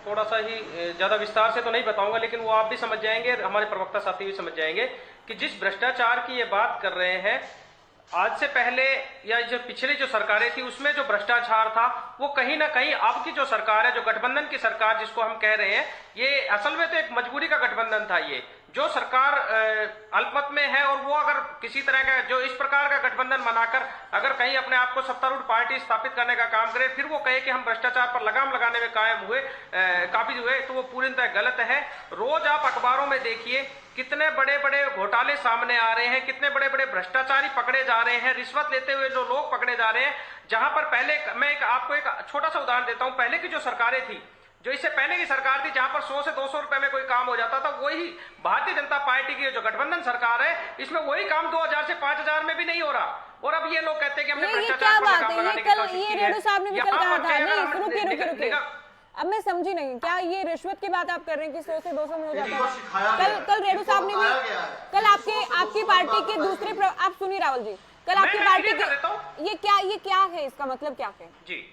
थोड़ा सा ही ज्यादा विस्तार से तो नहीं बताऊंगा, लेकिन वो आप भी समझ जाएंगे, हमारे प्रवक्ता साथी भी समझ जाएंगे कि जिस भ्रष्टाचार की ये बात कर रहे हैं, आज से पहले या जो पिछले जो सरकारें थी उसमें जो भ्रष्टाचार था वो कहीं ना कहीं अब की जो सरकार है, जो गठबंधन की सरकार जिसको हम कह रहे हैं, ये असल में तो एक मजबूरी का गठबंधन था। ये जो सरकार अल्पमत में है और वो अगर किसी तरह का जो इस प्रकार का गठबंधन बनाकर अगर कहीं अपने आप को सत्तारूढ़ पार्टी स्थापित करने का काम करे, फिर वो कहे कि हम भ्रष्टाचार पर लगाम लगाने में काबिज हुए, तो वो पूरी तरह गलत है। रोज आप अखबारों में देखिए कितने बड़े बड़े घोटाले सामने आ रहे हैं, कितने बड़े बड़े भ्रष्टाचारी पकड़े जा रहे हैं, रिश्वत लेते हुए जो लोग पकड़े जा रहे हैं। जहां पर पहले मैं आपको एक छोटा सा उदाहरण देता हूं, पहले की जो सरकारें थी, जो इससे पहले की सरकार थी, जहां पर 100 से 200 रुपए में कोई काम हो जाता था, वही भारतीय जनता पार्टी की जो गठबंधन सरकार है, इसमें वही काम 2000 से 5000 में भी नहीं हो रहा। और अब ये लोग कहते हैं कि हमने भ्रष्टाचार पर लगाम लगाने की कोशिश की है। रेणु साहब ने भी कल कहा था, नहीं रुकिए, अब मैं समझी नहीं, क्या ये रिश्वत की बात आप कर रहे हैं कि 100 से 200 में हो जाता है? कल रेणु साहब ने भी, कल आपकी पार्टी के दूसरे, आप सुनिए रावल जी, कल आपकी पार्टी के ये क्या है, इसका मतलब क्या है जी?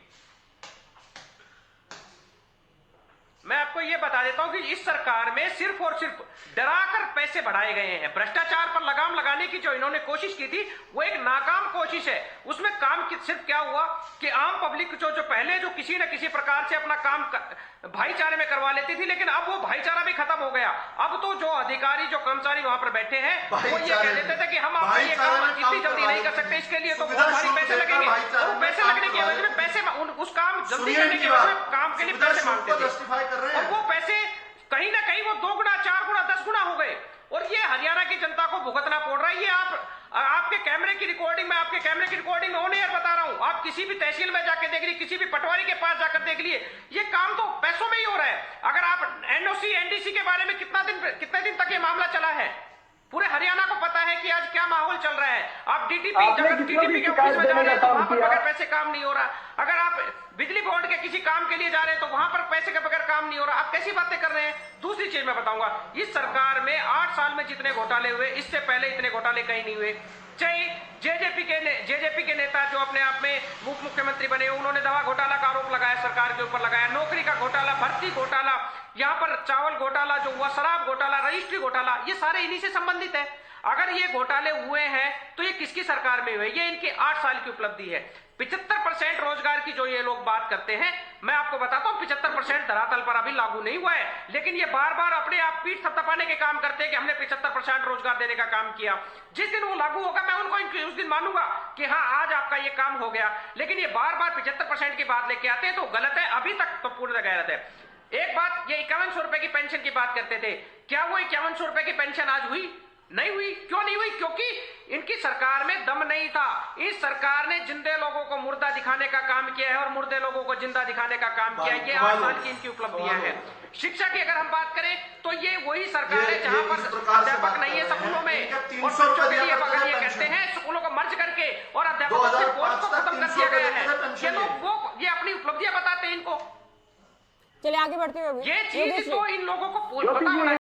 मैं आपको ये बता देता हूं कि इस सरकार में सिर्फ और सिर्फ डराकर पैसे बढ़ाए गए हैं। भ्रष्टाचार पर लगाम लगाने की जो इन्होंने कोशिश की थी वो एक नाकाम कोशिश है। उसमें काम सिर्फ क्या हुआ कि आम पब्लिक जो पहले जो किसी न किसी प्रकार से अपना काम भाईचारे में करवा लेती थी, लेकिन अब वो भाईचारा भी खत्म हो गया। अब तो जो अधिकारी जो कर्मचारी वहां पर बैठे हैं वो ये कह देते थे कि हम आपका ये काम इतनी जल्दी नहीं कर सकते, इसके लिए तो बहुत भारी पैसे लगेंगे। और पैसे लगने की वजह में पैसे उस काम जल्दी करने की वजह में काम के लिए पैसे मांगते थे, और वो पैसे कहीं ना कहीं वो 2 गुना 4 गुना 10 गुना हो गए। और ये हरियाणा की जनता को भुगतना पड़ रहा है। ये आपके कैमरे की रिकॉर्डिंग में, आपके कैमरे की रिकॉर्डिंग में ऑन एयर बता रहा हूं, आप किसी भी तहसील में जाकर देख लीजिए, किसी भी पटवारी के पास जाकर देख लिए, ये काम तो पैसों में ही हो रहा है। अगर आप एनओसी एनडीसी के बारे में कितने दिन तक ये मामला चला है, पूरे हरियाणा को पता है कि आज क्या माहौल चल रहा है। आप डीटीपी के ऑफिस में जा रहे हैं तो वहां पर बगैर पैसे काम नहीं हो रहा। अगर आप बिजली बोर्ड के किसी काम के लिए जा रहे हैं तो वहां पर पैसे के बगैर काम नहीं हो रहा। आप कैसी बातें कर रहे हैं? दूसरी चीज मैं बताऊंगा, इस सरकार में 8 साल में जितने घोटाले हुए, इससे पहले इतने घोटाले कहीं नहीं हुए। चाहे जेजेपी के नेता जो अपने आप में उप मुख्यमंत्री बने, उन्होंने दवा घोटाला का आरोप लगाया, सरकार के ऊपर लगाया, नौकरी का घोटाला, भर्ती घोटाला, यहाँ पर चावल घोटाला जो हुआ, शराब घोटाला, रजिस्ट्री घोटाला, ये सारे इन्हीं से संबंधित है। अगर ये घोटाले हुए हैं तो ये किसकी सरकार में हुए? ये इनकी 8 साल की उपलब्धि है। 75% रोजगार की जो ये लोग बात करते हैं, मैं आपको बताता हूं 75% धरातल पर अभी लागू नहीं हुआ है, लेकिन ये बार बार अपने आप पीठ थपथपाने के काम करते हैं कि हमने 75% रोजगार देने का काम किया। जिस दिन वो लागू होगा मैं उनको उस दिन मानूंगा कि हाँ आज आपका ये काम हो गया, लेकिन ये बार बार 75% की बात लेके आते हैं तो गलत है। अभी तक तो पूर्ण गलत है। एक बात, ये 5100 रुपए की पेंशन की बात करते थे, क्या वो 5100 रुपए की पेंशन आज हुई? नहीं हुई। क्यों नहीं हुई? क्योंकि इनकी सरकार में दम नहीं था। इस सरकार ने जिंदे लोगों को मुर्दा दिखाने का काम किया है और मुर्दे लोगों को जिंदा दिखाने का काम किया है। ये 8 साल की इनकी उपलब्धियां हैं। शिक्षा की अगर हम बात करें तो ये वही सरकार है जहां पर अध्यापक नहीं है स्कूलों में, और बच्चों के लिए अगर ये कहते हैं स्कूलों को मर्ज करके और अध्यापकों के पोस्ट को खत्म कर दिया गया है, ये लोग ये अपनी उपलब्धियां बताते हैं इनको। चलिए आगे बढ़ते हुए, ये चीज तो इन लोगों को पता होना